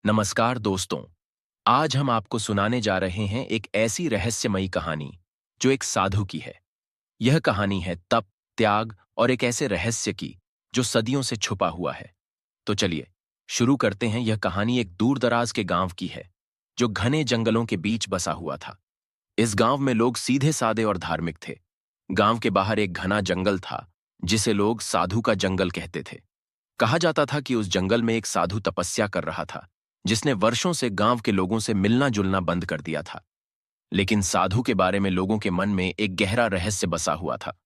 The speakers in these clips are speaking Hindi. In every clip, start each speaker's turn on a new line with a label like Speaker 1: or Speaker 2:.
Speaker 1: नमस्कार दोस्तों। आज हम आपको सुनाने जा रहे हैं एक ऐसी रहस्यमयी कहानी जो एक साधु की है। यह कहानी है तप, त्याग और एक ऐसे रहस्य की जो सदियों से छुपा हुआ है। तो चलिए शुरू करते हैं। यह कहानी एक दूर-दराज के गांव की है जो घने जंगलों के बीच बसा हुआ था। इस गांव में लोग सीधे-सादे और धार्मिक थे। गांव के बाहर एक घना जंगल था जिसे लोग साधु का जंगल कहते थे। कहा जाता था कि उस जंगल में एक साधु तपस्या कर रहा था जिसने वर्षों से गांव के लोगों से मिलना जुलना बंद कर दिया था। लेकिन साधु के बारे में लोगों के मन में एक गहरा रहस्य बसा हुआ था।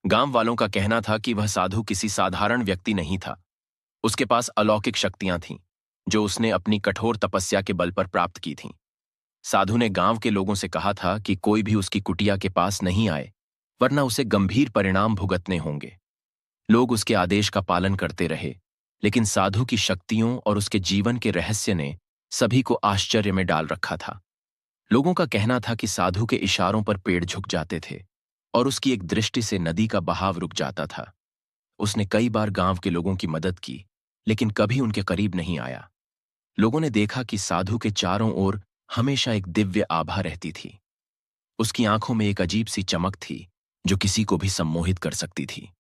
Speaker 1: गांव वालों का कहना था कि वह साधु किसी साधारण व्यक्ति नहीं था। उसके पास अलौकिक शक्तियां थीं जो उसने अपनी कठोर तपस्या के बल पर प्राप्त की थीं। साधु ने गांव के लोगों से कहा था कि कोई भी उसकी कुटिया के पास नहीं आए, वरना उसे गंभीर परिणाम भुगतने होंगे। लोग उसके आदेश का पालन करते रहे, लेकिन साधु की शक्तियों और उसके जीवन के रहस्य ने सभी को आश्चर्य में डाल रखा था। लोगों का कहना था कि साधु के इशारों पर पेड़ झुक जाते थे और उसकी एक दृष्टि से नदी का बहाव रुक जाता था। उसने कई बार गांव के लोगों की मदद की, लेकिन कभी उनके करीब नहीं आया। लोगों ने देखा कि साधु के चारों ओर हमेशा एक दिव्य आभा रहती थी। उसकी आंखों में एक अजीब सी चमक थी जो किसी को भी सम्मोहित कर सकती थी।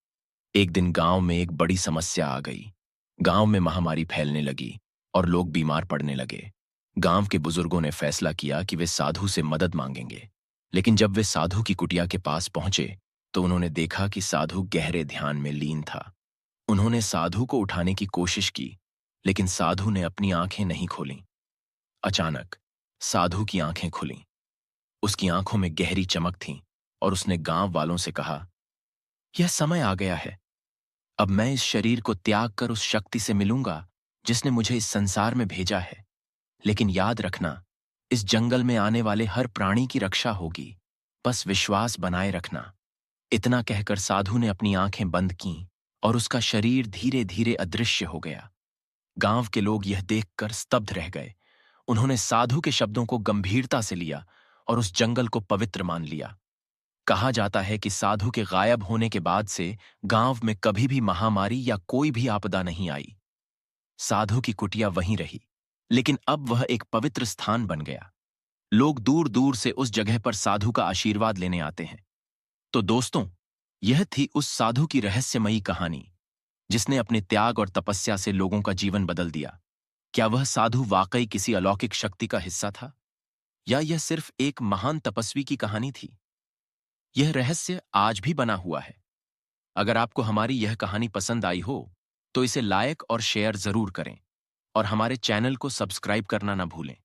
Speaker 1: एक दिन गांव में एक बड़ी समस्या आ गई। गांव में महामारी फैलने लगी और लोग बीमार पड़ने लगे। गांव के बुजुर्गों ने फैसला किया कि वे साधु से मदद मांगेंगे। लेकिन जब वे साधु की कुटिया के पास पहुंचे तो उन्होंने देखा कि साधु गहरे ध्यान में लीन था। उन्होंने साधु को उठाने की कोशिश की, लेकिन साधु ने अपनी आंखें नहीं खोलीं। अचानक साधु की आंखें खुलीं। उसकी आंखों में गहरी चमक थी और उसने गांव वालों से कहा, यह समय आ गया है। अब मैं इस शरीर को त्याग कर उस शक्ति से मिलूंगा जिसने मुझे इस संसार में भेजा है। लेकिन याद रखना, इस जंगल में आने वाले हर प्राणी की रक्षा होगी। बस विश्वास बनाए रखना। इतना कहकर साधु ने अपनी आंखें बंद कीं और उसका शरीर धीरे धीरे अदृश्य हो गया। गांव के लोग यह देखकर स्तब्ध रह गए। उन्होंने साधु के शब्दों को गंभीरता से लिया और उस जंगल को पवित्र मान लिया। कहा जाता है कि साधु के गायब होने के बाद से गांव में कभी भी महामारी या कोई भी आपदा नहीं आई। साधु की कुटिया वहीं रही, लेकिन अब वह एक पवित्र स्थान बन गया। लोग दूर दूर से उस जगह पर साधु का आशीर्वाद लेने आते हैं। तो दोस्तों, यह थी उस साधु की रहस्यमयी कहानी जिसने अपने त्याग और तपस्या से लोगों का जीवन बदल दिया। क्या वह साधु वाकई किसी अलौकिक शक्ति का हिस्सा था, या यह सिर्फ एक महान तपस्वी की कहानी थी? यह रहस्य आज भी बना हुआ है। अगर आपको हमारी यह कहानी पसंद आई हो तो इसे लाइक और शेयर जरूर करें और हमारे चैनल को सब्सक्राइब करना न भूलें।